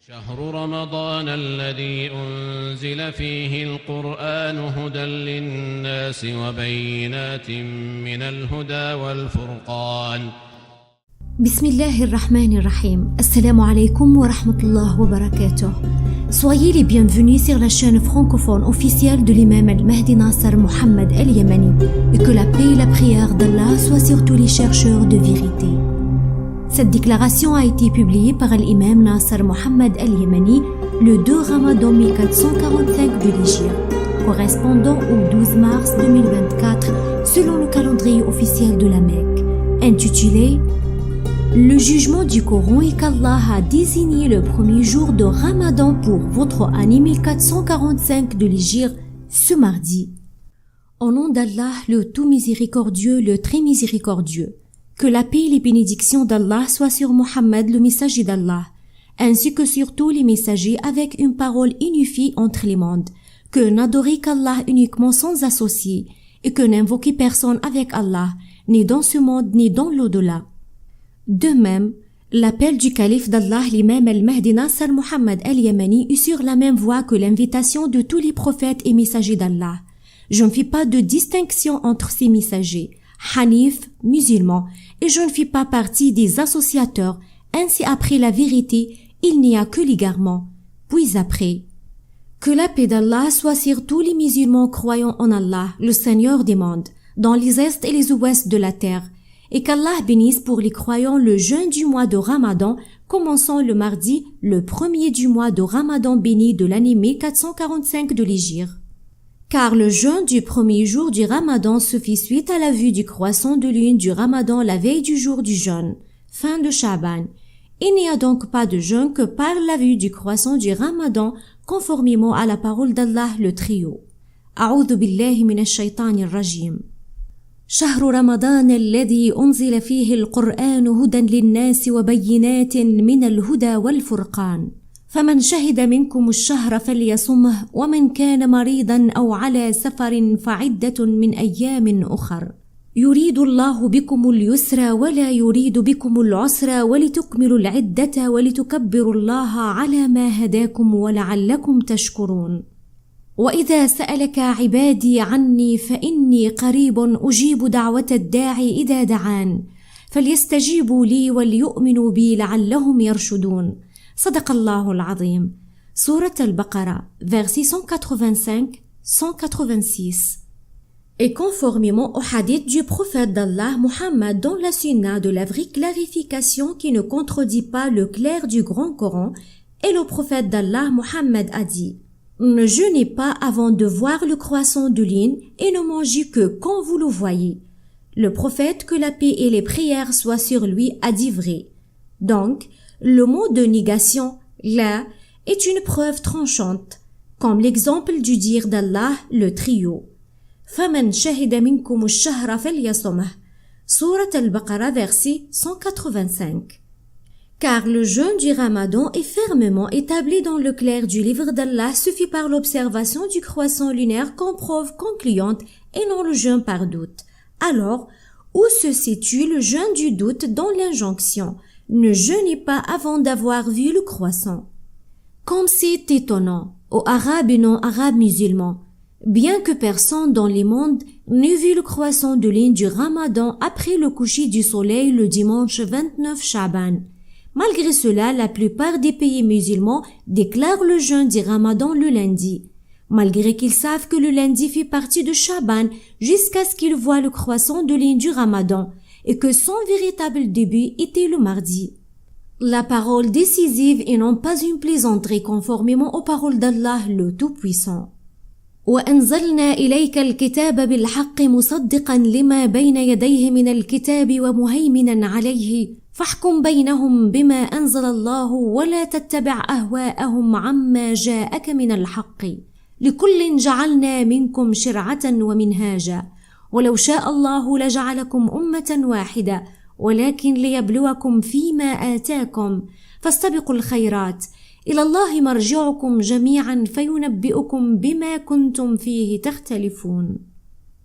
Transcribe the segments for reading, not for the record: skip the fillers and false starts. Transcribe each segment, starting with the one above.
شهر رمضان الذي أنزل فيه القرآن هدى للناس وبينات من الهدى والفرقان. بسم الله الرحمن الرحيم. Assalamu alaikum wa rahmatullah wa barakatuh. Soyez les bienvenus sur la chaîne francophone officielle de l'imam al-Mahdi Nasser Mohammed al-Yamani et que la paix et la prière d'Allah soient sur tous les chercheurs de vérité. Cette déclaration a été publiée par l'imam Nasser Mohammed al-Yamani le 2 Ramadan 1445 de l'Hégire, correspondant au 12 mars 2024 selon le calendrier officiel de la Mecque, intitulé Le jugement du Coran et qu'Allah a désigné le premier jour de Ramadan pour votre année 1445 de l'Hégire, ce mardi. Au nom d'Allah, le tout miséricordieux, le très miséricordieux, que la paix et les bénédictions d'Allah soient sur Mohammed, le messager d'Allah, ainsi que sur tous les messagers avec une parole unifiée entre les mondes, que n'adorez qu'Allah uniquement sans associé, et que n'invoquez personne avec Allah, ni dans ce monde ni dans l'au-delà. De même, l'appel du calife d'Allah, l'imam al-Mahdi Nasser Mohammed al-Yamani, est sur la même voie que l'invitation de tous les prophètes et messagers d'Allah. Je ne fais pas de distinction entre ces messagers, Hanif, musulmans, et je ne fais pas partie des associateurs. Ainsi après la vérité, il n'y a que l'égarement. Puis après, que la paix d'Allah soit sur tous les musulmans croyant en Allah, le Seigneur des mondes, dans les est et les ouest de la terre, et qu'Allah bénisse pour les croyants le jeûne du mois de Ramadan, commençant le mardi, le premier du mois de Ramadan béni de l'année 1445 de l'Hégire. Car le jeûne du premier jour du Ramadan se fit suite à la vue du croissant de lune du Ramadan la veille du jour du jeûne, fin de Sha'ban. Il n'y a donc pas de jeûne que par la vue du croissant du Ramadan, conformément à la parole d'Allah le Très-Haut. A'udhu billahi minash shaitanir rajim. شهر رمضان الذي أنزل فيه القرآن هدى للناس وبينات من الهدى والفرقان فمن شهد منكم الشهر فليصمه ومن كان مريضا أو على سفر فعدة من أيام أخر يريد الله بكم اليسر ولا يريد بكم العسر ولتكملوا العدة ولتكبروا الله على ما هداكم ولعلكم تشكرون وإذا سألك عبادي عني فإني قريب أجيب دعوة الداعي إذا دعان فليستجيبوا لي وليؤمنوا بي لعلهم يرشدون. صدق الله العظيم. Sourate al-Baqarah, versets 185-186. Et conformément au hadith du prophète d'Allah Muhammad dans la sunna de la vraie clarification qui ne contredit pas le clair du grand Coran, et le prophète d'Allah Muhammad a dit: Ne jeûnez pas avant de voir le croissant de lune et ne mangez que quand vous le voyez. Le prophète, que la paix et les prières soient sur lui, a dit vrai. Donc, le mot de négation, là, est une preuve tranchante, comme l'exemple du dire d'Allah le Très-Haut. فَمَنْ شَهِدَ مِنْكُمُ الشَّهْرَ فَلْيَصُمْهُ. Sourate al-Baqarah, verset 185. Car le jeûne du Ramadan est fermement établi dans le clair du livre d'Allah suffit par l'observation du croissant lunaire comme preuve concluante et non le jeûne par doute. Alors, où se situe le jeûne du doute dans l'injonction? Ne jeûnez pas avant d'avoir vu le croissant. Comme c'est étonnant, aux Arabes et non-Arabes musulmans, bien que personne dans les mondes n'ait vu le croissant de lune du Ramadan après le coucher du soleil le dimanche 29 Sha'ban. Malgré cela, la plupart des pays musulmans déclarent le jeûne du Ramadan le lundi, malgré qu'ils savent que le lundi fait partie de Sha'ban jusqu'à ce qu'ils voient le croissant de lune du Ramadan et que son véritable début était le mardi. La parole décisive et non pas une plaisanterie conformément aux paroles d'Allah le Tout-Puissant. وأنزلنا إليك الكتاب بالحق مصدقا لما بين يديه من الكتاب ومهيمنا عليه فاحكم بينهم بما أنزل الله ولا تتبع أهواءهم عما جاءك من الحق لكل جعلنا منكم شرعة ومنهاجا ولو شاء الله لجعلكم أمة واحدة ولكن ليبلوكم فيما آتاكم فاستبقوا الخيرات إلى الله مرجعكم جميعا فينبئكم بما كنتم فيه تختلفون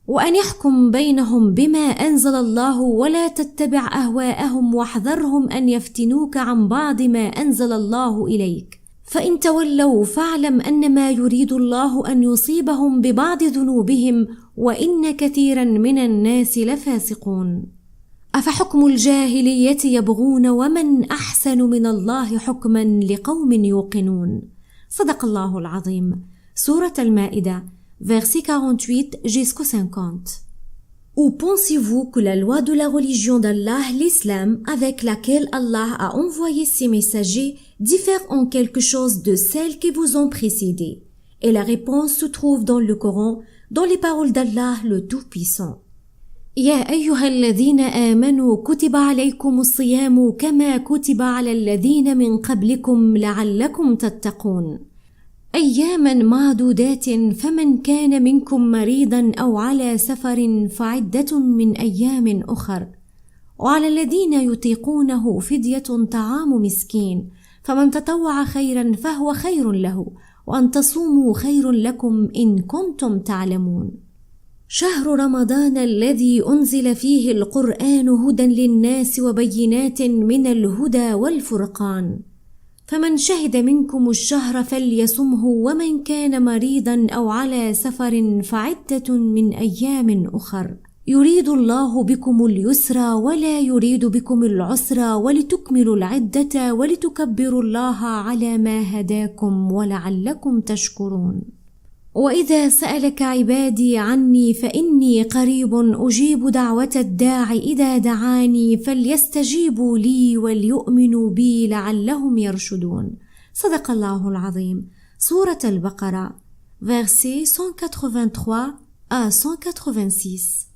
وأن يحكم بينهم بما أنزل الله ولا تتبع أهواءهم واحذرهم أن يفتنوك عن بعض ما أنزل الله إليك فإن تولوا فاعلم أنما يريد الله أن يصيبهم ببعض ذنوبهم وإن كثيرا من الناس لفاسقون. أفحكم الجاهلية يبغون ومن أحسن من الله حكما لقوم يوقنون. صدق الله العظيم. Sourate Al-Maïda, versets 48 jusqu'au 50. Ou pensez-vous que la loi de la religion d'Allah, l'islam, avec laquelle Allah a envoyé ses messagers, diffère en quelque chose de celles qui vous ont précédées? Et la réponse se trouve dans le Coran, dans les paroles d'Allah le Tout-Puissant. يا أيها الذين آمنوا كتب عليكم الصيام كما كتب على الذين من قبلكم لعلكم تتقون. أياما معدودات فمن كان منكم مريضا أو على سفر فعدة من أيام أخر وعلى الذين يطيقونه فدية طعام مسكين فمن تطوع خيرا فهو خير له وأن تصوموا خير لكم إن كنتم تعلمون. شهر رمضان الذي أنزل فيه القرآن هدى للناس وبينات من الهدى والفرقان فمن شهد منكم الشهر فليصمه ومن كان مريضا أو على سفر فعدة من أيام أخر يريد الله بكم اليسر ولا يريد بكم العسر ولتكملوا العدة ولتكبروا الله على ما هداكم ولعلكم تشكرون. وإذا سألك عبادي عني فإني قريب أجيب دعوة الداع إذا دعاني فليستجيبوا لي وليؤمنوا بي لعلهم يرشدون. صدق الله العظيم. سورة البقرة, versets 183 à 186.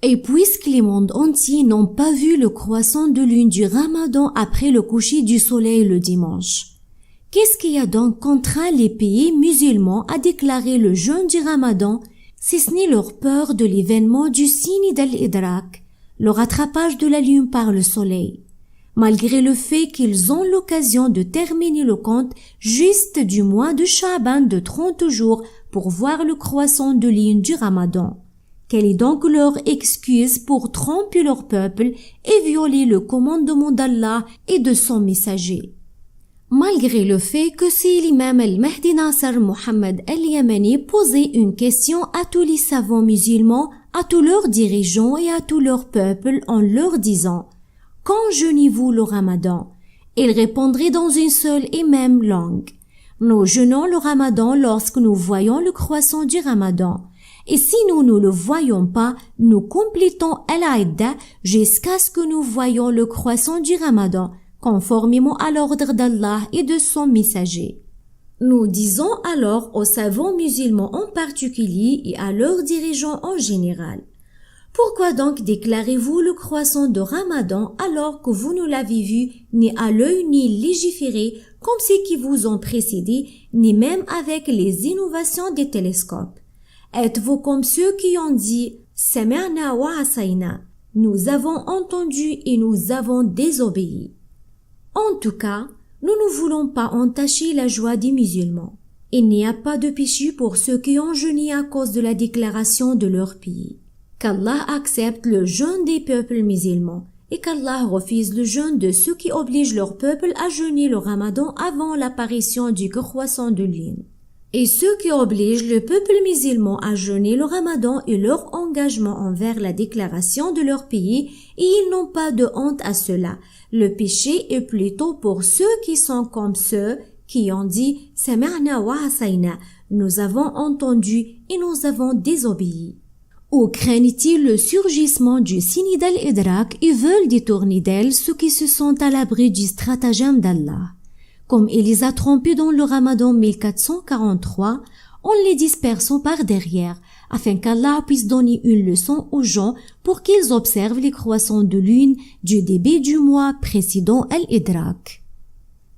Et puisque les mondes entiers n'ont pas vu le croissant de lune du Ramadan après le coucher du soleil le dimanche, qu'est-ce qui a donc contraint les pays musulmans à déclarer le jeûne du Ramadan, si ce n'est leur peur de l'événement du signe d'Al-Idrak, le rattrapage de la lune par le soleil, malgré le fait qu'ils ont l'occasion de terminer le compte juste du mois de Sha'ban de 30 jours pour voir le croissant de lune du Ramadan. Quelle est donc leur excuse pour tromper leur peuple et violer le commandement d'Allah et de son messager? Malgré le fait que si l'imam al-Mahdi Nasser Mohammed al-Yamani posait une question à tous les savants musulmans, à tous leurs dirigeants et à tout leur peuple en leur disant « Quand jeûnez-vous le Ramadan ?» Ils répondraient dans une seule et même langue « Nous jeûnons le Ramadan lorsque nous voyons le croissant du Ramadan. Et si nous ne le voyons pas, nous complétons Al-Aïda jusqu'à ce que nous voyons le croissant du Ramadan, conformément à l'ordre d'Allah et de son messager. » Nous disons alors aux savants musulmans en particulier et à leurs dirigeants en général: pourquoi donc déclarez-vous le croissant de Ramadan alors que vous ne l'avez vu ni à l'œil ni légiféré comme ceux qui vous ont précédés, ni même avec les innovations des télescopes? Êtes-vous comme ceux qui ont dit « Sami'na wa asayna » nous avons entendu et nous avons désobéi? En tout cas, nous ne voulons pas entacher la joie des musulmans. Il n'y a pas de péché pour ceux qui ont jeûné à cause de la déclaration de leur pays. Qu'Allah accepte le jeûne des peuples musulmans et qu'Allah refuse le jeûne de ceux qui obligent leur peuple à jeûner le Ramadan avant l'apparition du croissant de lune. Et ceux qui obligent le peuple musulman à jeûner le Ramadan et leur engagement envers la déclaration de leur pays, et ils n'ont pas de honte à cela. Le péché est plutôt pour ceux qui sont comme ceux qui ont dit « Sami'na wa asayna » nous avons entendu et nous avons désobéi. Ou craignent-ils le surgissement du signe d'Al-Idrak et veulent détourner d'elle ceux qui se sont à l'abri du stratagème d'Allah? Comme il les a trompés dans le Ramadan 1443, en les dispersant par derrière, afin qu'Allah puisse donner une leçon aux gens pour qu'ils observent les croissants de lune du début du mois précédant Al-Idrak.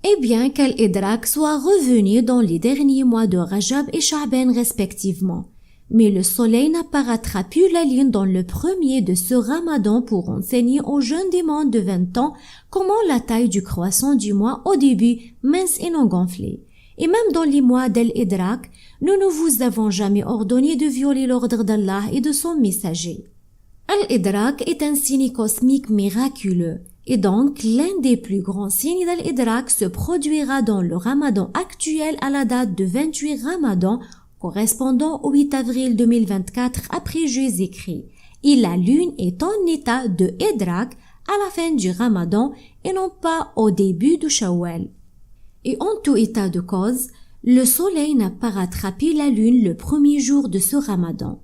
Et bien qu'Al-Idrak soit revenu dans les derniers mois de Rajab et Sha'ban respectivement, mais le soleil n'a pas rattrapé la lune dans le premier de ce Ramadan pour enseigner aux jeunes des moins de 20 ans comment la taille du croissant du mois au début mince et non gonflée. Et même dans les mois d'Al-Idrak, nous ne vous avons jamais ordonné de violer l'ordre d'Allah et de son messager. Al-Idrak est un signe cosmique miraculeux. Et donc, l'un des plus grands signes d'Al-Idrak se produira dans le Ramadan actuel à la date de 28 Ramadan, correspondant au 8 avril 2024 après Jésus-Christ. Et la lune est en état de Idrak à la fin du Ramadan et non pas au début du Shawwal. Et en tout état de cause, le soleil n'a pas rattrapé la lune le premier jour de ce Ramadan.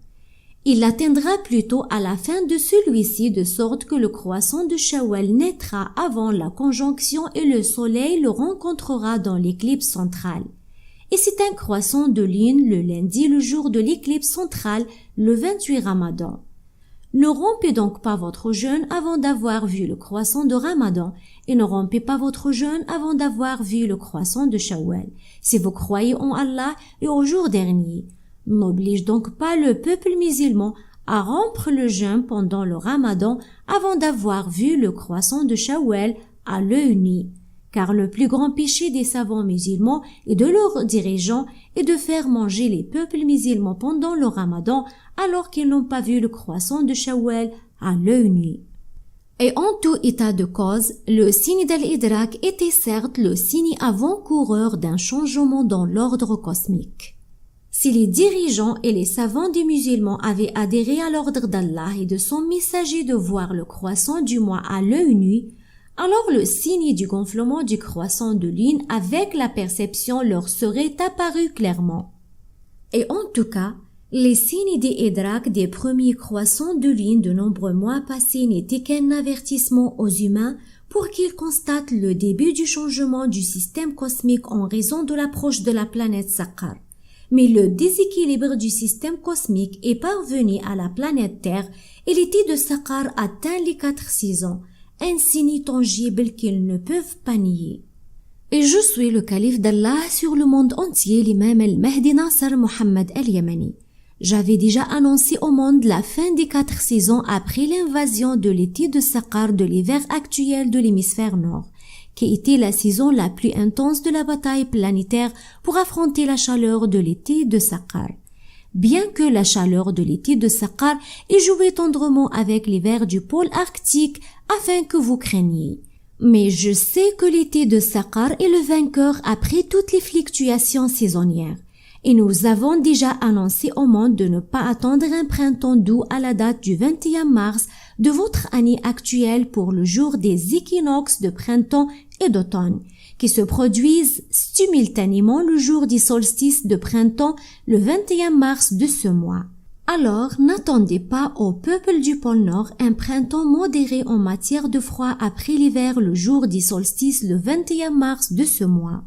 Il l'atteindra plutôt à la fin de celui-ci de sorte que le croissant de Shawwal naîtra avant la conjonction et le soleil le rencontrera dans l'éclipse centrale. Et c'est un croissant de lune le lundi, le jour de l'éclipse centrale, le 28 Ramadan. Ne rompez donc pas votre jeûne avant d'avoir vu le croissant de Ramadan et ne rompez pas votre jeûne avant d'avoir vu le croissant de Shawwal, si vous croyez en Allah et au jour dernier. N'oblige donc pas le peuple musulman à rompre le jeûne pendant le Ramadan avant d'avoir vu le croissant de Shawwal à l'œil nu, car le plus grand péché des savants musulmans et de leurs dirigeants est de faire manger les peuples musulmans pendant le Ramadan alors qu'ils n'ont pas vu le croissant de Shawwal à l'œil nu. Et en tout état de cause, le signe d'Al-Idrak était certes le signe avant-coureur d'un changement dans l'ordre cosmique. Si les dirigeants et les savants des musulmans avaient adhéré à l'ordre d'Allah et de son messager de voir le croissant du mois à l'œil nu, alors le signe du gonflement du croissant de lune avec la perception leur serait apparu clairement. Et en tout cas, les signes des Idrak des premiers croissants de lune de nombreux mois passés n'étaient qu'un avertissement aux humains pour qu'ils constatent le début du changement du système cosmique en raison de l'approche de la planète Saqar. Mais le déséquilibre du système cosmique est parvenu à la planète Terre et l'été de Saqar atteint les 4 saisons, un signe tangible qu'ils ne peuvent pas nier. Et je suis le calife d'Allah sur le monde entier, l'imam al-Mahdi Nasser Mohammed al-Yamani. J'avais déjà annoncé au monde la fin des 4 saisons après l'invasion de l'été de Saqar de l'hiver actuel de l'hémisphère nord, qui était la saison la plus intense de la bataille planétaire pour affronter la chaleur de l'été de Saqar. Bien que la chaleur de l'été de Saqar ait joué tendrement avec l'hiver du pôle arctique afin que vous craigniez. Mais je sais que l'été de Saqar est le vainqueur après toutes les fluctuations saisonnières. Et nous avons déjà annoncé au monde de ne pas attendre un printemps doux à la date du 21 mars de votre année actuelle pour le jour des équinoxes de printemps et d'automne, qui se produisent simultanément le jour du solstice de printemps le 21 mars de ce mois. Alors, n'attendez pas au peuple du pôle Nord un printemps modéré en matière de froid après l'hiver le jour du solstice le 21 mars de ce mois.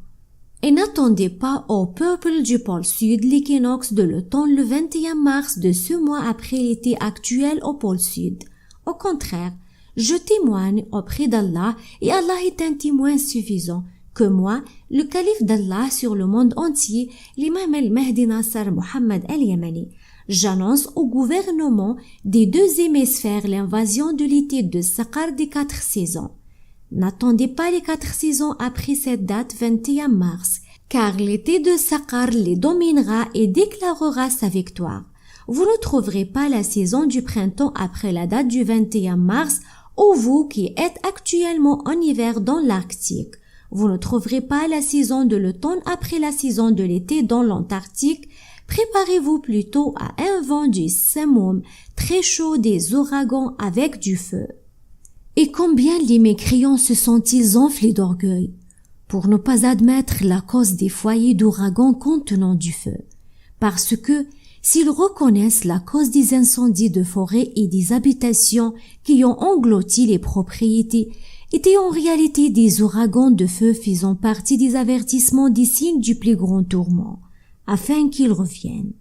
Et n'attendez pas au peuple du pôle Sud l'équinoxe de l'automne le 21 mars de ce mois après l'été actuel au pôle Sud. Au contraire, je témoigne auprès d'Allah et Allah est un témoin suffisant que moi, le calife d'Allah sur le monde entier, l'imam al-Mahdi Nasser Mohammed al-Yamani, j'annonce au gouvernement des 2 hémisphères l'invasion de l'été de Saqar des 4 saisons. N'attendez pas les 4 saisons après cette date 21 mars, car l'été de Saqar les dominera et déclarera sa victoire. Vous ne trouverez pas la saison du printemps après la date du 21 mars, ou vous qui êtes actuellement en hiver dans l'Arctique. Vous ne trouverez pas la saison de l'automne après la saison de l'été dans l'Antarctique. Préparez-vous plutôt à un vent du Samoum, très chaud, des ouragans avec du feu. Et combien les mécréants se sont-ils enflés d'orgueil pour ne pas admettre la cause des foyers d'ouragans contenant du feu, parce que s'ils reconnaissent la cause des incendies de forêt et des habitations qui ont englouti les propriétés, étaient en réalité des ouragans de feu faisant partie des avertissements des signes du plus grand tourment, afin qu'ils reviennent.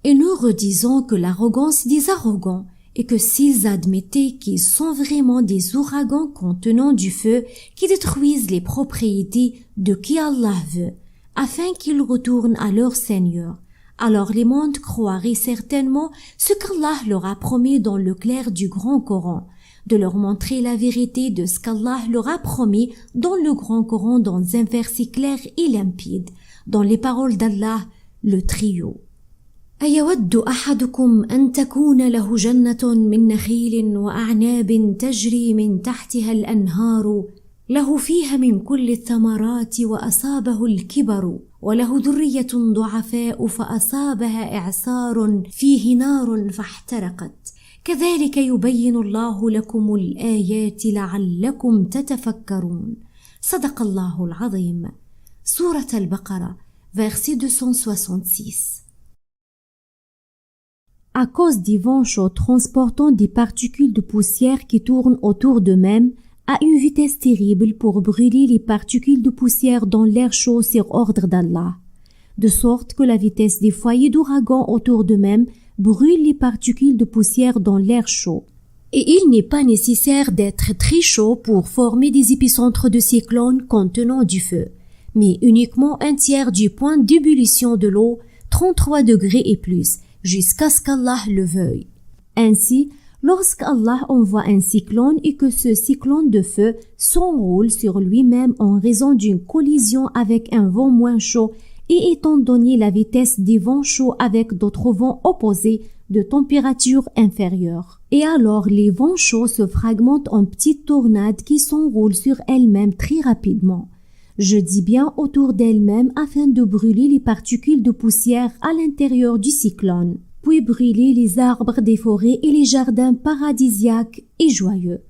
Et nous redisons que l'arrogance des arrogants et que s'ils admettaient qu'ils sont vraiment des ouragans contenant du feu qui détruisent les propriétés de qui Allah veut, afin qu'ils retournent à leur Seigneur, alors les mondes croiraient certainement ce qu'Allah leur a promis dans le clair du Grand Coran, de leur montrer la vérité de ce qu'Allah leur a promis dans le Grand Coran dans un verset clair et limpide, dans les paroles d'Allah, le trio. أيود أحدكم أن تكون له جنة من نخيل وأعناب تجري من تحتها الأنهار له فيها من كل الثمرات وأصابه الكبر وله ذرية ضعفاء فأصابها إعصار فيه نار فاحترقت كذلك يبين الله لكم الآيات لعلكم تتفكرون. صدق الله العظيم. سورة البقرة, verset 266. À cause des vents chauds transportant des particules de poussière qui tournent autour d'eux-mêmes à une vitesse terrible pour brûler les particules de poussière dans l'air chaud sur ordre d'Allah, de sorte que la vitesse des foyers d'ouragan autour d'eux-mêmes brûle les particules de poussière dans l'air chaud. Et il n'est pas nécessaire d'être très chaud pour former des épicentres de cyclones contenant du feu, mais uniquement un tiers du point d'ébullition de l'eau, 33 degrés et plus, jusqu'à ce qu'Allah le veuille. Ainsi, lorsqu'Allah envoie un cyclone et que ce cyclone de feu s'enroule sur lui-même en raison d'une collision avec un vent moins chaud et étant donné la vitesse des vents chauds avec d'autres vents opposés de température inférieure. Et alors les vents chauds se fragmentent en petites tornades qui s'enroulent sur elles-mêmes très rapidement. Je dis bien autour d'elles-mêmes afin de brûler les particules de poussière à l'intérieur du cyclone, puis brûler les arbres des forêts et les jardins paradisiaques et joyeux,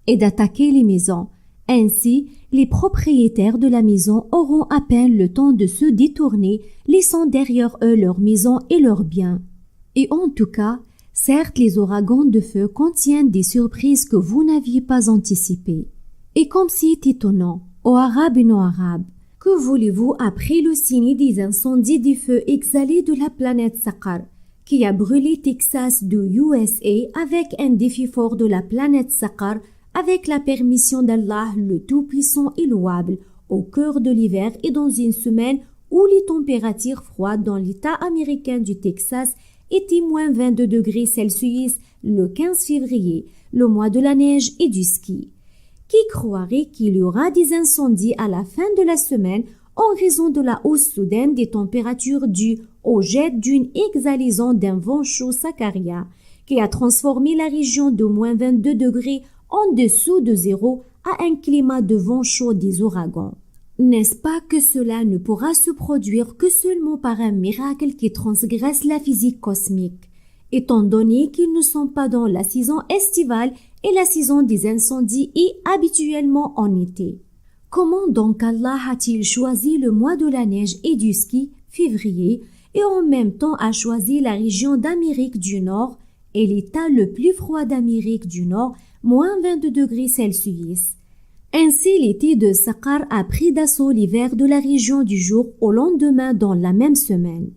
et d'attaquer les maisons. Ainsi, les propriétaires de la maison auront à peine le temps de se détourner, laissant derrière eux leurs maisons et leurs biens. Et en tout cas, certes, les ouragans de feu contiennent des surprises que vous n'aviez pas anticipées. Et comme c'est étonnant, ô Arabes et non-Arabes, que voulez-vous après le signe des incendies des feux exhalés de la planète Saqar, qui a brûlé Texas de USA avec un défi fort de la planète Saqar, avec la permission d'Allah le Tout-Puissant et louable, au cœur de l'hiver et dans une semaine où les températures froides dans l'État américain du Texas étaient moins 22 degrés Celsius le 15 février, le mois de la neige et du ski. Qui croirait qu'il y aura des incendies à la fin de la semaine en raison de la hausse soudaine des températures dues au jet d'une exhalaison d'un vent chaud sakarien qui a transformé la région de moins 22 degrés en dessous de zéro à un climat de vent chaud des ouragans. N'est-ce pas que cela ne pourra se produire que seulement par un miracle qui transgresse la physique cosmique, étant donné qu'ils ne sont pas dans la saison estivale et la saison des incendies est habituellement en été. Comment donc Allah a-t-il choisi le mois de la neige et du ski, février, et en même temps a choisi la région d'Amérique du Nord et l'état le plus froid d'Amérique du Nord, moins 22 degrés Celsius. Ainsi, l'été de Saqar a pris d'assaut l'hiver de la région du jour au lendemain dans la même semaine,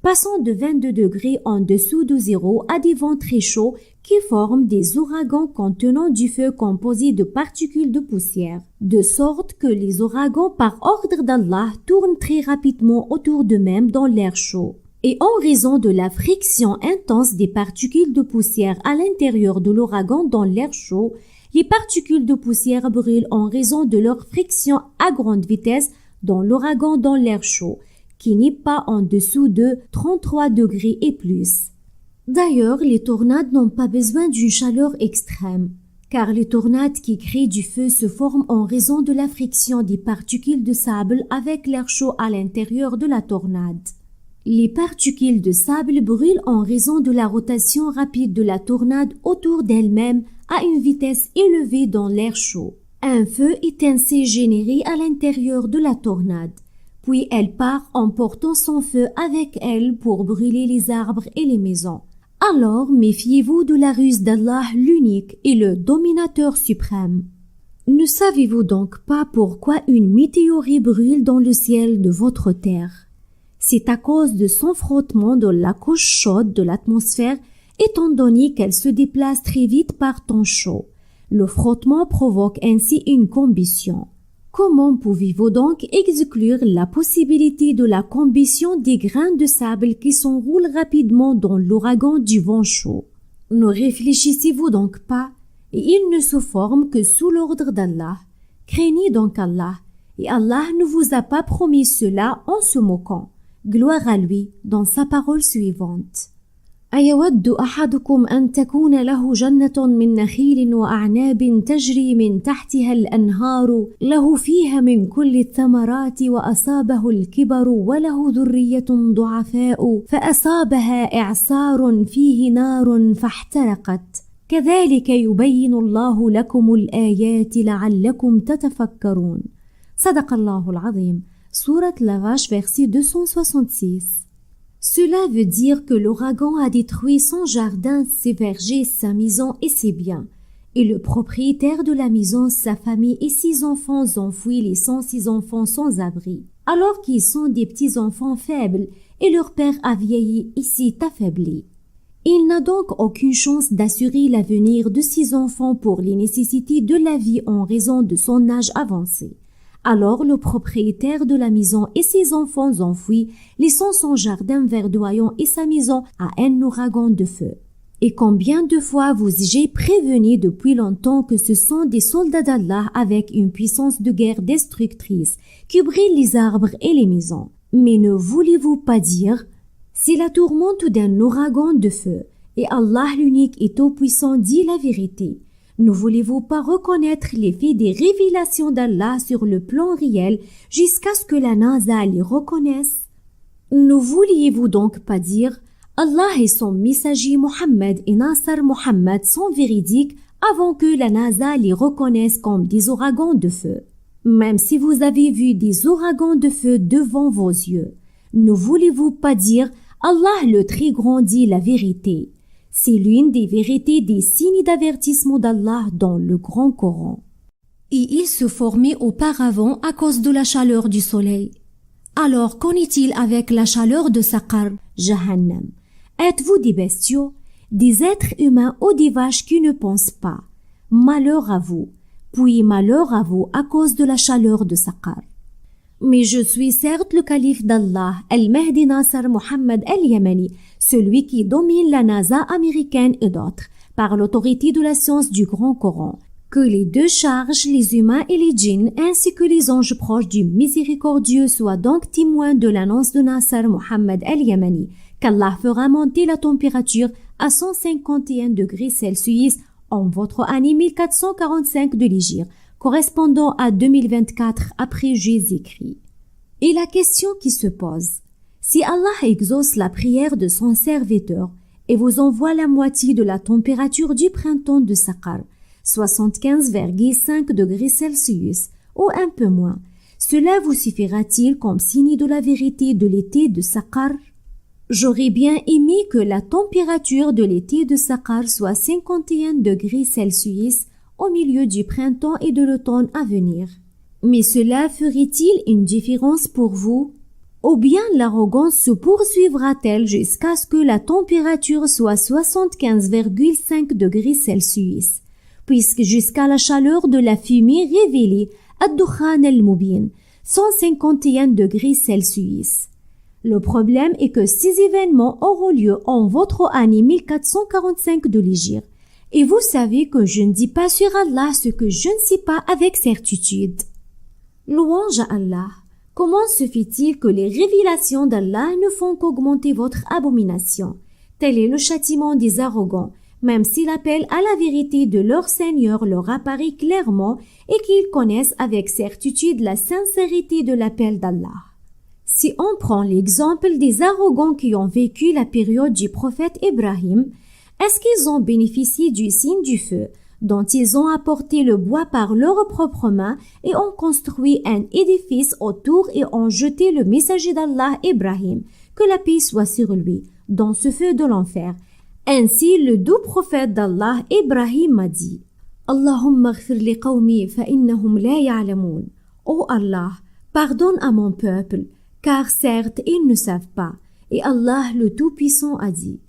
passant de 22 degrés en dessous de zéro à des vents très chauds qui forment des ouragans contenant du feu composé de particules de poussière, de sorte que les ouragans par ordre d'Allah tournent très rapidement autour d'eux-mêmes dans l'air chaud. Et en raison de la friction intense des particules de poussière à l'intérieur de l'ouragan dans l'air chaud, les particules de poussière brûlent en raison de leur friction à grande vitesse dans l'ouragan dans l'air chaud, qui n'est pas en dessous de 33 degrés et plus. D'ailleurs, les tornades n'ont pas besoin d'une chaleur extrême, car les tornades qui créent du feu se forment en raison de la friction des particules de sable avec l'air chaud à l'intérieur de la tornade. Les particules de sable brûlent en raison de la rotation rapide de la tornade autour d'elle-même à une vitesse élevée dans l'air chaud. Un feu est ainsi généré à l'intérieur de la tornade, puis elle part en portant son feu avec elle pour brûler les arbres et les maisons. Alors méfiez-vous de la ruse d'Allah l'unique et le dominateur suprême. Ne savez-vous donc pas pourquoi une météorite brûle dans le ciel de votre terre? C'est à cause de son frottement de la couche chaude de l'atmosphère, étant donné qu'elle se déplace très vite par temps chaud. Le frottement provoque ainsi une combustion. Comment pouvez-vous donc exclure la possibilité de la combustion des grains de sable qui s'enroulent rapidement dans l'ouragan du vent chaud? Ne réfléchissez-vous donc pas? Et il ne se forme que sous l'ordre d'Allah. Craignez donc Allah, et Allah ne vous a pas promis cela en se moquant. gloire à lui, dans sa parole suivante. أيود أحدكم أن تكون له جنة من نخيل وأعناب تجري من تحتها الأنهار له فيها من كل الثمرات وأصابه الكبر وله ذرية ضعفاء فأصابها إعصار فيه نار فاحترقت كذلك يبين الله لكم الآيات لعلكم تتفكرون. صدق الله العظيم. Sourate La Vache, verset 266. Cela veut dire que l'ouragan a détruit son jardin, ses vergers, sa maison et ses biens. Et le propriétaire de la maison, sa famille et ses enfants enfouis, laissant ses enfants sans abri. Alors qu'ils sont des petits enfants faibles et leur père a vieilli et s'est affaibli. Il n'a donc aucune chance d'assurer l'avenir de ses enfants pour les nécessités de la vie en raison de son âge avancé. Alors le propriétaire de la maison et ses enfants enfouis, laissant son jardin verdoyant et sa maison à un ouragan de feu. Et combien de fois vous ai-je prévenu depuis longtemps que ce sont des soldats d'Allah avec une puissance de guerre destructrice qui brûlent les arbres et les maisons. Mais ne voulez-vous pas dire, si la tourmente d'un ouragan de feu, et Allah l'unique et tout-puissant dit la vérité, ne voulez-vous pas reconnaître l'effet des révélations d'Allah sur le plan réel jusqu'à ce que la NASA les reconnaisse? Ne vouliez-vous donc pas dire Allah et son messager Mohammed et Nasser Mohammed sont véridiques avant que la NASA les reconnaisse comme des ouragans de feu? Même si vous avez vu des ouragans de feu devant vos yeux, ne voulez-vous pas dire Allah le très grand dit la vérité? C'est l'une des vérités des signes d'avertissement d'Allah dans le Grand Coran. Et il se formait auparavant à cause de la chaleur du soleil. Alors qu'en est-il avec la chaleur de Saqar, Jahannam? Êtes-vous des bestiaux, des êtres humains ou des vaches qui ne pensent pas? Malheur à vous, puis malheur à vous à cause de la chaleur de Saqar. Mais je suis certes le calife d'Allah, Al-Mahdi Nasser Mohammed Al-Yamani, celui qui domine la NASA américaine et d'autres, par l'autorité de la science du Grand Coran. Que les deux charges, les humains et les djinns, ainsi que les anges proches du miséricordieux soient donc témoins de l'annonce de Nasser Mohammed Al-Yamani, qu'Allah fera monter la température à 151 degrés Celsius en votre année 1445 de l'Hégire, correspondant à 2024 après Jésus-Christ. Et la question qui se pose, si Allah exauce la prière de son serviteur et vous envoie la moitié de la température du printemps de Saqar, 75,5 degrés Celsius, ou un peu moins, cela vous suffira-t-il comme signe de la vérité de l'été de Saqar? J'aurais bien aimé que la température de l'été de Saqar soit 51 degrés Celsius au milieu du printemps et de l'automne à venir. Mais cela ferait-il une différence pour vous? Ou bien l'arrogance se poursuivra-t-elle jusqu'à ce que la température soit 75,5 degrés Celsius, puisque jusqu'à la chaleur de la fumée révélée, Ad-Dukhan al-Mubin, 151 degrés Celsius. Le problème est que ces événements auront lieu en votre année 1445 de l'Hégire. Et vous savez que je ne dis pas sur Allah ce que je ne sais pas avec certitude. Louange à Allah. Comment se fait-il que les révélations d'Allah ne font qu'augmenter votre abomination? Tel est le châtiment des arrogants, même si l'appel à la vérité de leur Seigneur leur apparaît clairement et qu'ils connaissent avec certitude la sincérité de l'appel d'Allah. Si on prend l'exemple des arrogants qui ont vécu la période du prophète Ibrahim, est-ce qu'ils ont bénéficié du signe du feu, dont ils ont apporté le bois par leurs propres mains et ont construit un édifice autour et ont jeté le messager d'Allah Ibrahim, que la paix soit sur lui, dans ce feu de l'enfer? Ainsi, le doux prophète d'Allah Ibrahim a dit: Allahumma ghfir li qawmi fa innahum la ya'lamun. Ô Allah, pardonne à mon peuple, car certes ils ne savent pas. Et Allah le Tout-Puissant a dit: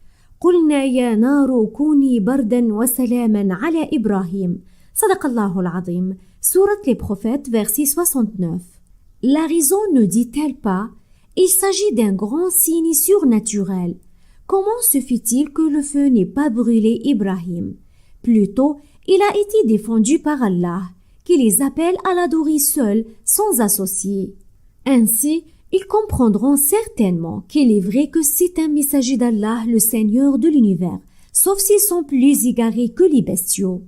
قلنا يا نار كوني بردا وسلاما على إبراهيم. صدق الله العظيم. Sourate les prophètes, verset 69. La raison ne dit-elle pas: il s'agit d'un grand signe surnaturel. Comment se fait-il que le feu n'ait pas brûlé Ibrahim? Plutôt, il a été défendu par Allah, qui les appelle à l'adorer seul, sans associé. Ainsi, ils comprendront certainement qu'il est vrai que c'est un messager d'Allah, le Seigneur de l'univers, sauf s'ils sont plus égarés que les bestiaux.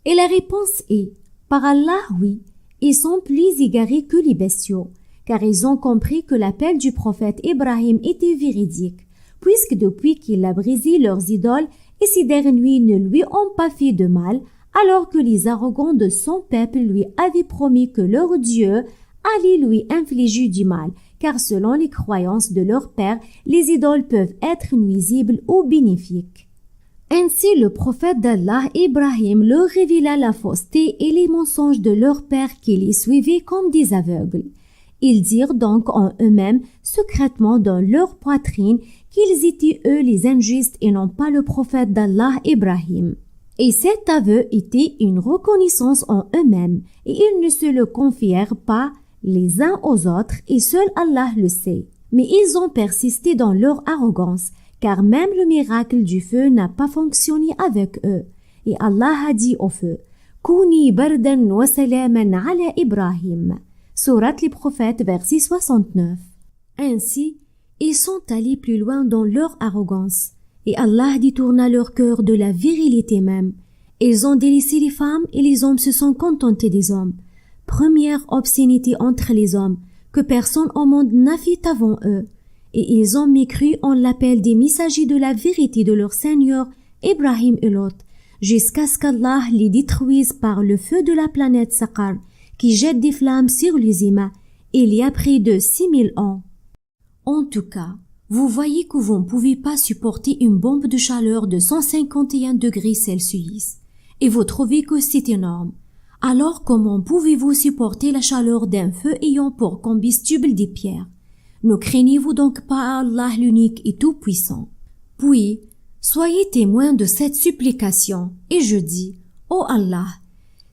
Et la réponse est, par Allah, oui, ils sont plus égarés que les bestiaux, car ils ont compris que l'appel du prophète Ibrahim était véridique, puisque depuis qu'il a brisé leurs idoles et ces derniers ne lui ont pas fait de mal, alors que les arrogants de son peuple lui avaient promis que leur Dieu allait lui infliger du mal, car selon les croyances de leur père, les idoles peuvent être nuisibles ou bénéfiques. Ainsi, le prophète d'Allah, Ibrahim, leur révéla la fausseté et les mensonges de leur père qui les suivaient comme des aveugles. Ils dirent donc en eux-mêmes, secrètement dans leur poitrine, qu'ils étaient eux les injustes et non pas le prophète d'Allah, Ibrahim. Et cet aveu était une reconnaissance en eux-mêmes, et ils ne se le confièrent pas les uns aux autres, et seul Allah le sait. Mais ils ont persisté dans leur arrogance, car même le miracle du feu n'a pas fonctionné avec eux. Et Allah a dit au feu, « Kouni bardan wa salaman ala Ibrahim » Sourate les prophètes, verset 69. Ainsi, ils sont allés plus loin dans leur arrogance, et Allah détourna leur cœur de la virilité même. Ils ont délaissé les femmes et les hommes se sont contentés des hommes. Première obscénité entre les hommes, que personne au monde n'a fait avant eux. Et ils ont mécru en l'appel des messagers de la vérité de leur Seigneur, Ibrahim et Lot, jusqu'à ce qu'Allah les détruise par le feu de la planète Saqar, qui jette des flammes sur les humains, il y a près de 6000 ans. En tout cas, vous voyez que vous ne pouvez pas supporter une bombe de chaleur de 151 degrés Celsius, et vous trouvez que c'est énorme. Alors comment pouvez-vous supporter la chaleur d'un feu ayant pour combustible des pierres? Ne craignez-vous donc pas Allah l'unique et tout-puissant? Puis, soyez témoins de cette supplication, et je dis, ô Allah,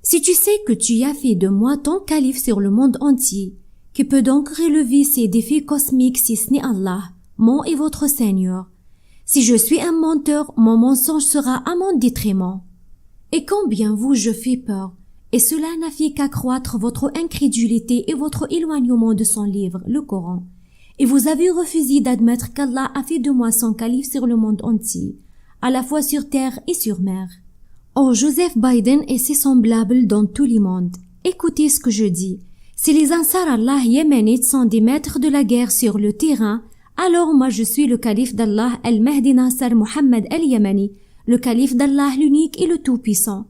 si tu sais que tu as fait de moi ton calife sur le monde entier, qui peut donc relever ces défis cosmiques si ce n'est Allah, mon et votre Seigneur? Si je suis un menteur, mon mensonge sera à mon détriment. Et combien je fais peur, et cela n'a fait qu'accroître votre incrédulité et votre éloignement de son livre, le Coran. Et vous avez refusé d'admettre qu'Allah a fait de moi son calife sur le monde entier, à la fois sur terre et sur mer. Oh, Joseph Biden et ses semblables dans tous les mondes. Écoutez ce que je dis. Si les Ansar Allah yéménites sont des maîtres de la guerre sur le terrain, alors moi je suis le calife d'Allah al-Mahdi Nasser Mohammed al-Yamani, le calife d'Allah l'unique et le tout-puissant.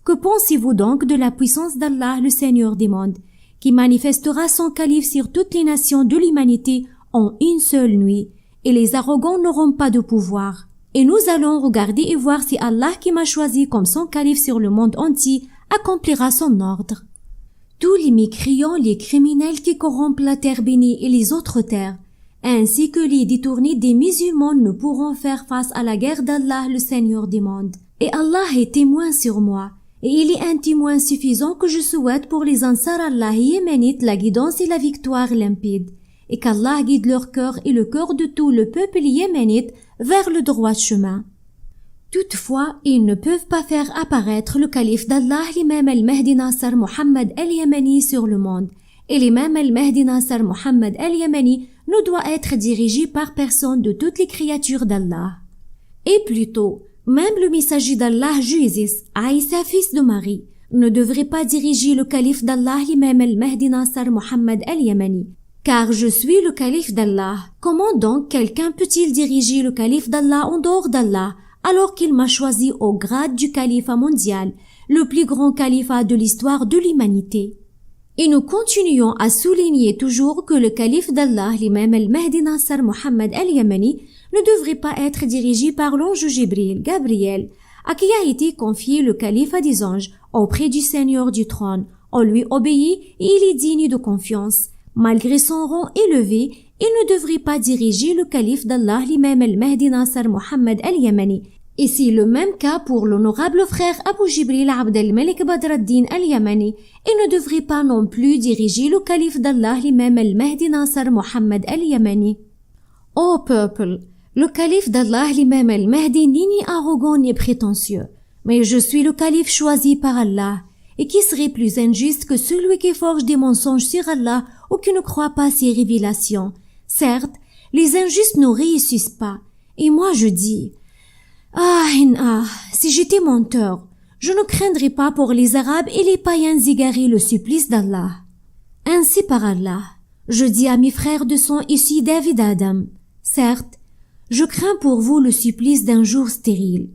Que pensez-vous donc de la puissance d'Allah, le Seigneur des mondes, qui manifestera son calife sur toutes les nations de l'humanité en une seule nuit, et les arrogants n'auront pas de pouvoir. Et nous allons regarder et voir si Allah qui m'a choisi comme son calife sur le monde entier accomplira son ordre. Tous les mécréants, les criminels qui corrompent la terre bénie et les autres terres, ainsi que les détournés des musulmans ne pourront faire face à la guerre d'Allah, le Seigneur des mondes. Et Allah est témoin sur moi, et il est un témoin suffisant que je souhaite pour les Ansar Allah yéménites la guidance et la victoire limpide, et qu'Allah guide leur cœur et le cœur de tout le peuple yéménite vers le droit chemin. Toutefois, ils ne peuvent pas faire apparaître le calife d'Allah, l'imam al-Mahdi Nasser Mohammed al-Yamani sur le monde, et l'imam al-Mahdi Nasser Mohammed al-Yamani ne doit être dirigé par personne de toutes les créatures d'Allah. Et plutôt, même le messager d'Allah Jésus, Aïssa fils de Marie, ne devrait pas diriger le calife d'Allah, l'imam al-Mahdi Nasser Mohammed al-Yamani, car je suis le calife d'Allah. Comment donc quelqu'un peut-il diriger le calife d'Allah en dehors d'Allah, alors qu'il m'a choisi au grade du califat mondial, le plus grand califat de l'histoire de l'humanité? Et nous continuons à souligner toujours que le calife d'Allah, l'imam al-Mahdi Nasser Mohammed al-Yamani, ne devrait pas être dirigé par l'ange Gabriel, à qui a été confié le califat des anges auprès du Seigneur du trône. On lui obéit et il est digne de confiance. Malgré son rang élevé, il ne devrait pas diriger le calife d'Allah, l'imam al-Mahdi Nasser Mohammed al-Yamani. Et c'est le même cas pour l'honorable frère Abu Jibril Abd al-Malik Badr ad-Din al-Yamani. Il ne devrait pas non plus diriger le calife d'Allah, l'imam al-Mahdi Nasser Mohammed al-Yamani. Ô peuple, le calife d'Allah, l'imam al-Mahdi, n'est ni arrogant ni prétentieux, mais je suis le calife choisi par Allah. Et qui serait plus injuste que celui qui forge des mensonges sur Allah ou qui ne croit pas ses révélations? Certes, les injustes ne réussissent pas. Et moi je dis, si j'étais menteur, je ne craindrais pas pour les Arabes et les païens égarés le supplice d'Allah. Ainsi par Allah, je dis à mes frères de sang ici David Adam, certes, je crains pour vous le supplice d'un jour stérile,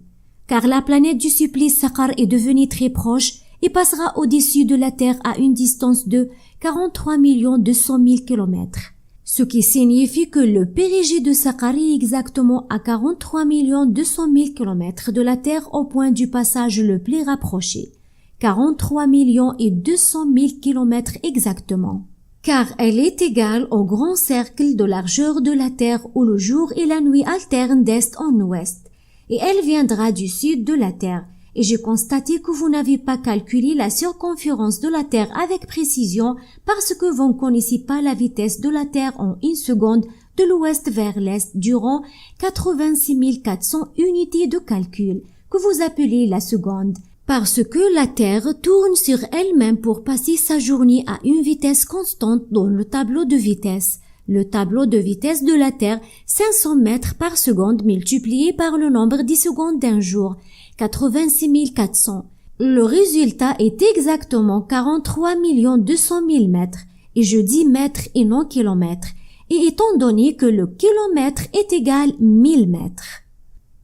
car la planète du supplice Saqar est devenue très proche et passera au-dessus de la Terre à une distance de 43 200 000 kilomètres. Ce qui signifie que le périgée de Saqar est exactement à 43 200 000 kilomètres de la Terre au point du passage le plus rapproché. 43 200 000 kilomètres exactement. Car elle est égale au grand cercle de largeur de la Terre où le jour et la nuit alternent d'est en ouest. Et elle viendra du sud de la Terre. Et j'ai constaté que vous n'avez pas calculé la circonférence de la Terre avec précision parce que vous ne connaissez pas la vitesse de la Terre en une seconde de l'ouest vers l'est durant 86 400 unités de calcul que vous appelez la seconde. Parce que la Terre tourne sur elle-même pour passer sa journée à une vitesse constante dans le tableau de vitesse. Le tableau de vitesse de la Terre, 500 mètres par seconde multiplié par le nombre des secondes d'un jour, 86 400. Le résultat est exactement 43 200 000 mètres, et je dis mètres et non kilomètres, et étant donné que le kilomètre est égal 1000 mètres.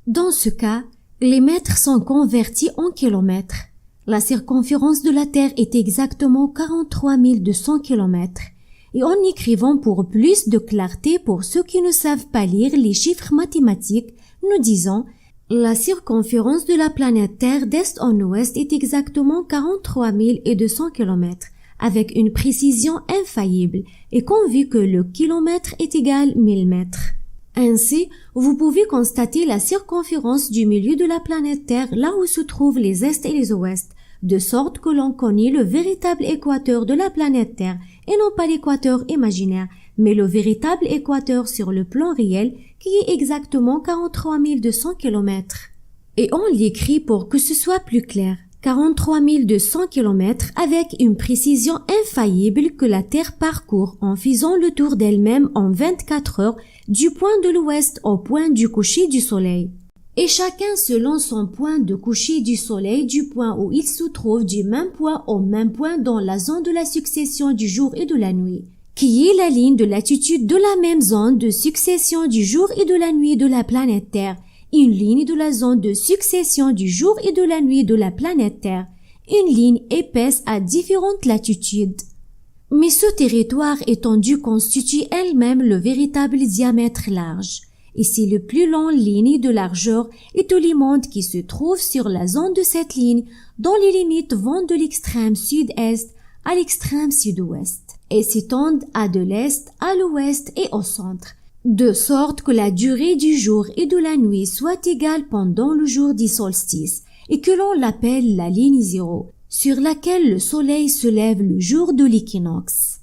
Dans ce cas, les mètres sont convertis en kilomètres. La circonférence de la Terre est exactement 43 200 kilomètres. Et en écrivant pour plus de clarté pour ceux qui ne savent pas lire les chiffres mathématiques, nous disons la circonférence de la planète Terre d'est en ouest est exactement 43 200 kilomètres, avec une précision infaillible, et qu'on vit que le kilomètre est égal 1000 mètres. Ainsi, vous pouvez constater la circonférence du milieu de la planète Terre là où se trouvent les est et les ouest, de sorte que l'on connaît le véritable équateur de la planète Terre, et non pas l'équateur imaginaire, mais le véritable équateur sur le plan réel qui est exactement 43 200 kilomètres. Et on l'écrit pour que ce soit plus clair. 43 200 kilomètres avec une précision infaillible que la Terre parcourt en faisant le tour d'elle-même en 24 heures du point de l'ouest au point du coucher du soleil. Et chacun selon son point de coucher du soleil du point où il se trouve du même point au même point dans la zone de la succession du jour et de la nuit, qui est la ligne de latitude de la même zone de succession du jour et de la nuit de la planète Terre, une ligne de la zone de succession du jour et de la nuit de la planète Terre, une ligne épaisse à différentes latitudes. Mais ce territoire étendu constitue elle-même le véritable diamètre large. Et c'est le plus long ligne de largeur et tous les mondes qui se trouvent sur la zone de cette ligne dont les limites vont de l'extrême sud-est à l'extrême sud-ouest et s'étendent à de l'est à l'ouest et au centre, de sorte que la durée du jour et de la nuit soit égale pendant le jour du solstice et que l'on l'appelle la ligne zéro, sur laquelle le soleil se lève le jour de l'équinoxe.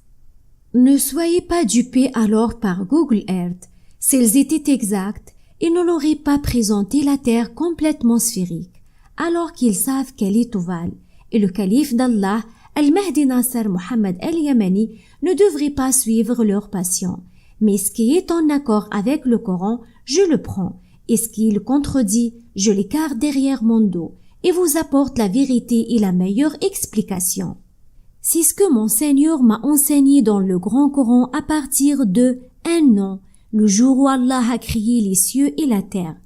Ne soyez pas dupés alors par Google Earth. S'ils étaient exacts, ils ne l'auraient pas présenté la Terre complètement sphérique, alors qu'ils savent qu'elle est ovale, et le calife d'Allah, Al-Mahdi Nasser Mohammed Al-Yamani, ne devrait pas suivre leur passion. Mais ce qui est en accord avec le Coran, je le prends, et ce qui le contredit, je l'écarte derrière mon dos, et vous apporte la vérité et la meilleure explication. C'est ce que mon Seigneur m'a enseigné dans le Grand Coran à partir de un nom, le jour où Allah a créé les cieux et la terre.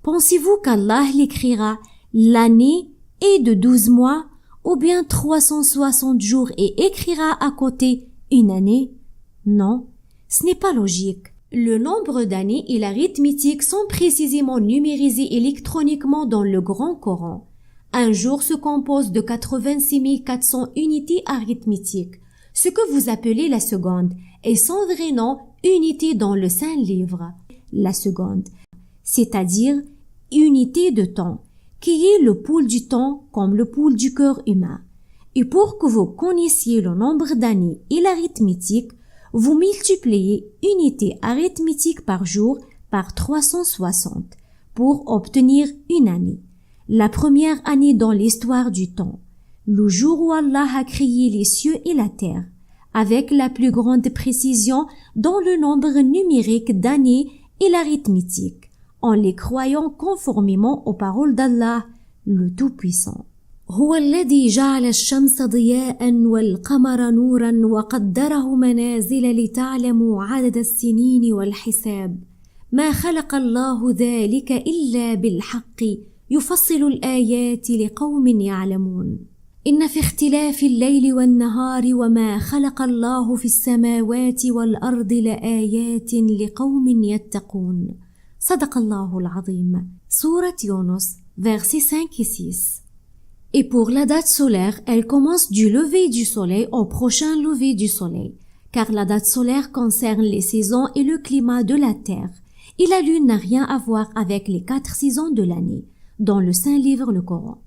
Pensez-vous qu'Allah l'écrira l'année est de 12 mois ou bien 360 jours et écrira à côté une année? Non, ce n'est pas logique. Le nombre d'années et l'arithmétique sont précisément numérisés électroniquement dans le Grand Coran. Un jour se compose de 86 400 unités arithmétiques, ce que vous appelez la seconde, et son vrai nom unité dans le Saint-Livre, la seconde, c'est-à-dire unité de temps, qui est le pouls du temps comme le pouls du cœur humain. Et pour que vous connaissiez le nombre d'années et l'arithmétique, vous multipliez unité arithmétique par jour par 360 pour obtenir une année. La première année dans l'histoire du temps, le jour où Allah a créé les cieux et la terre, avec la plus grande précision dans le nombre numérique d'années et l'arithmétique, en les croyant conformément aux paroles d'Allah, le Tout-Puissant. هو الذي جعل الشمس ضياء والقمر نورا وقدره منازل لتعلموا عدد السنين والحساب ما خلق الله ذلك إلا بالحق يفصل الآيات لقوم يعلمون إن في اختلاف الليل والنهار وما خلق الله في السماوات والأرض لآيات لقوم يتقون صدق الله العظيم. Sourate Yunus, versets 5 et 6. Et pour la date solaire, elle commence du lever du soleil au prochain lever du soleil, car la date solaire concerne les saisons et le climat de la terre, et la lune n'a rien à voir avec les 4 saisons de l'année, dans le Saint Livre, le Coran.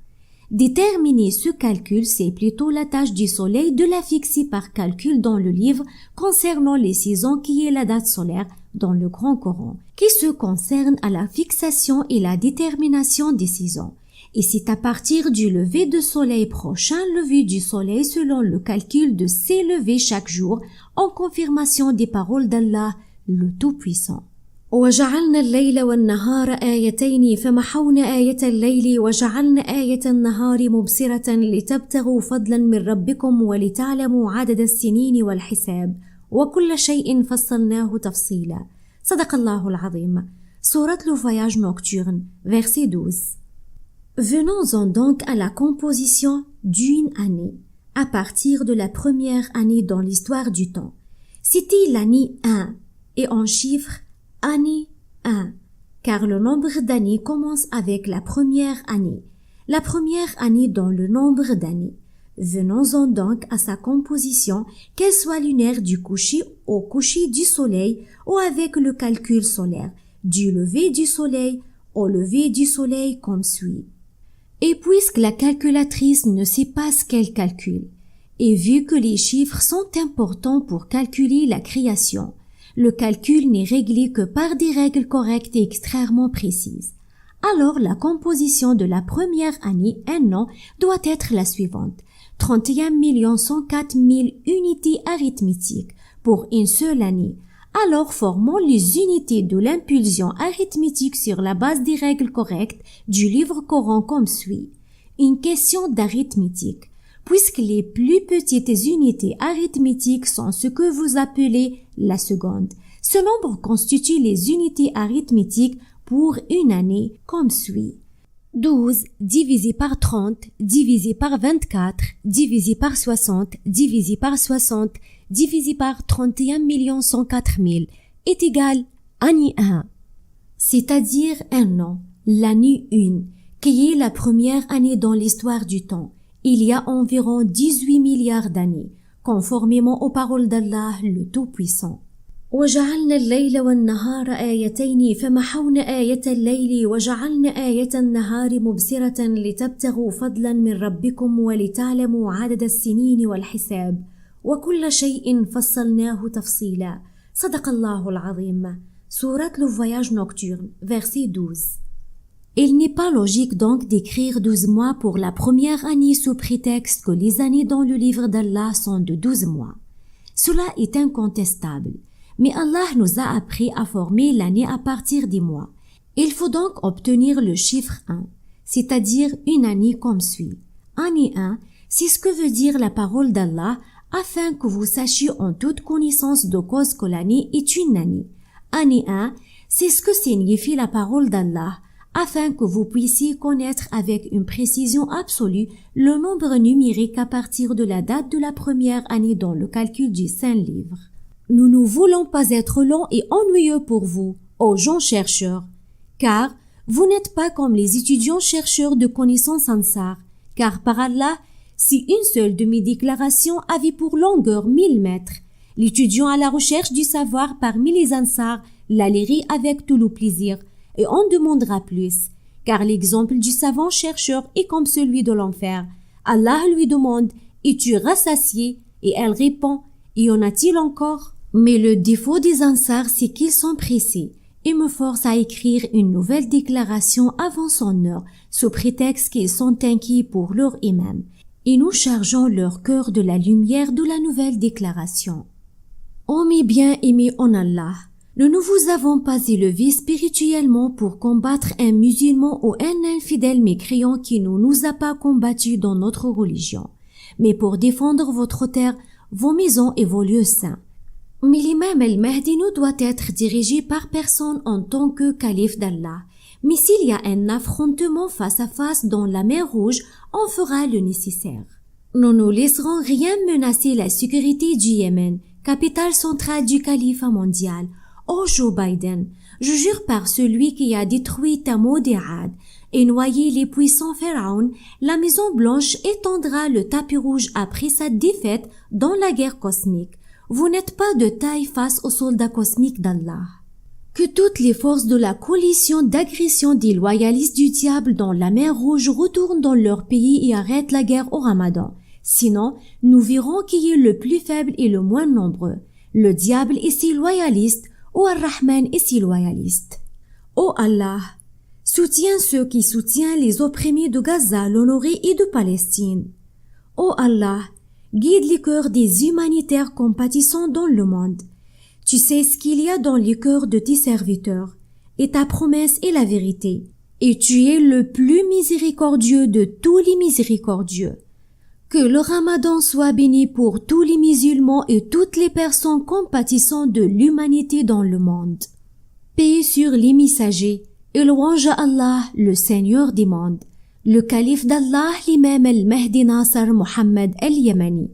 Déterminer ce calcul, c'est plutôt la tâche du soleil de la fixer par calcul dans le livre concernant les saisons qui est la date solaire dans le Grand Coran, qui se concerne à la fixation et la détermination des saisons. Et c'est à partir du lever de soleil prochain lever du soleil selon le calcul de ces levées chaque jour en confirmation des paroles d'Allah, le Tout-Puissant. وجعلنا الليل والنهار آيتين فمحونا آية الليل وجعلنا آية النهار مبصرة لتبتغوا فضلا من ربكم ولتعلموا عدد السنين والحساب وكل شيء فصلناه تفصيلا. صدق الله العظيم. Sourate le voyage nocturne, verset 12. Venons-en donc à la composition d'une année, à partir de la première année dans l'histoire du temps. C'était l'année 1, et en chiffre, année 1, car le nombre d'années commence avec la première année dans le nombre d'années. Venons-en donc à sa composition, qu'elle soit lunaire du coucher au coucher du soleil ou avec le calcul solaire, du lever du soleil au lever du soleil comme suit. Et puisque la calculatrice ne sait pas ce qu'elle calcule, et vu que les chiffres sont importants pour calculer la création, le calcul n'est réglé que par des règles correctes et extrêmement précises. Alors la composition de la première année, un an, doit être la suivante. 31 104 000 unités arithmétiques pour une seule année. Alors formons les unités de l'impulsion arithmétique sur la base des règles correctes du livre Coran comme suit. Une question d'arithmétique. Puisque les plus petites unités arithmétiques sont ce que vous appelez la seconde. Ce nombre constitue les unités arithmétiques pour une année comme suit. 12 divisé par 30, divisé par 24, divisé par 60, divisé par 60, divisé par 31 104 000 est égal à année 1, c'est-à-dire un an, l'année 1, qui est la première année dans l'histoire du temps. Il y a environ 18 milliards d'années, conformément aux paroles d'Allah, le Tout-Puissant. وجعلنا الليل والنهار آيتين فمحونا آية الليل وجعلنا آية النهار مبصرة لتبتغوا فضلا من ربكم ولتعلموا عدد السنين والحساب وكل شيء فصلناه تفصيلا. صدق الله العظيم. Sourate le voyage nocturne, verset 12. Il n'est pas logique donc d'écrire 12 mois pour la première année sous prétexte que les années dans le livre d'Allah sont de 12 mois. Cela est incontestable. Mais Allah nous a appris à former l'année à partir des mois. Il faut donc obtenir le chiffre 1, c'est-à-dire une année comme suit. Année 1, c'est ce que veut dire la parole d'Allah afin que vous sachiez en toute connaissance de cause que l'année est une année. Année 1, c'est ce que signifie la parole d'Allah afin que vous puissiez connaître avec une précision absolue le nombre numérique à partir de la date de la première année dans le calcul du Saint-Livre. Nous ne voulons pas être longs et ennuyeux pour vous, ô gens chercheurs, car vous n'êtes pas comme les étudiants chercheurs de connaissances ansar, car par Allah, si une seule de mes déclarations avait pour longueur 1000 mètres, l'étudiant à la recherche du savoir parmi les ansar la lirait avec tout le plaisir, et on demandera plus, car l'exemple du savant chercheur est comme celui de l'enfer. Allah lui demande « Es-tu rassasié ?» et elle répond « Y en a-t-il encore ?» Mais le défaut des ansars, c'est qu'ils sont pressés et me forcent à écrire une nouvelle déclaration avant son heure, sous prétexte qu'ils sont inquiets pour leur imam. et nous chargeons leur cœur de la lumière de la nouvelle déclaration. Ô mes bien-aimés en Allah, nous ne vous avons pas élevé spirituellement pour combattre un musulman ou un infidèle mécréant qui ne nous a pas combattus dans notre religion, mais pour défendre votre terre, vos maisons et vos lieux saints. Mais l'imam al-Mahdi ne doit être dirigé par personne en tant que calife d'Allah. Mais s'il y a un affrontement face à face dans la mer Rouge, on fera le nécessaire. Nous ne laisserons rien menacer la sécurité du Yémen, capitale centrale du califat mondial. Ô Joe Biden, je jure par celui qui a détruit Thamoud et Ad et noyé les puissants Pharaons, la Maison Blanche étendra le tapis rouge après sa défaite dans la guerre cosmique. Vous n'êtes pas de taille face aux soldats cosmiques d'Allah. Que toutes les forces de la coalition d'agression des loyalistes du diable dans la mer Rouge retournent dans leur pays et arrêtent la guerre au Ramadan. Sinon, nous verrons qui est le plus faible et le moins nombreux. Le diable est si loyaliste ou Ar-Rahman est si loyaliste. Ô Allah, soutiens ceux qui soutiennent les opprimés de Gaza, l'honoré et de Palestine. Ô Allah, guide les cœurs des humanitaires compatissants dans le monde. Tu sais ce qu'il y a dans les cœurs de tes serviteurs, et ta promesse est la vérité, et tu es le plus miséricordieux de tous les miséricordieux. Que le Ramadan soit béni pour tous les musulmans et toutes les personnes compatissantes de l'humanité dans le monde. Paix sur les messagers, et louange à Allah, le Seigneur des mondes, le calife d'Allah, l'imam al-Mahdi Nasser Mohammed al-Yamani.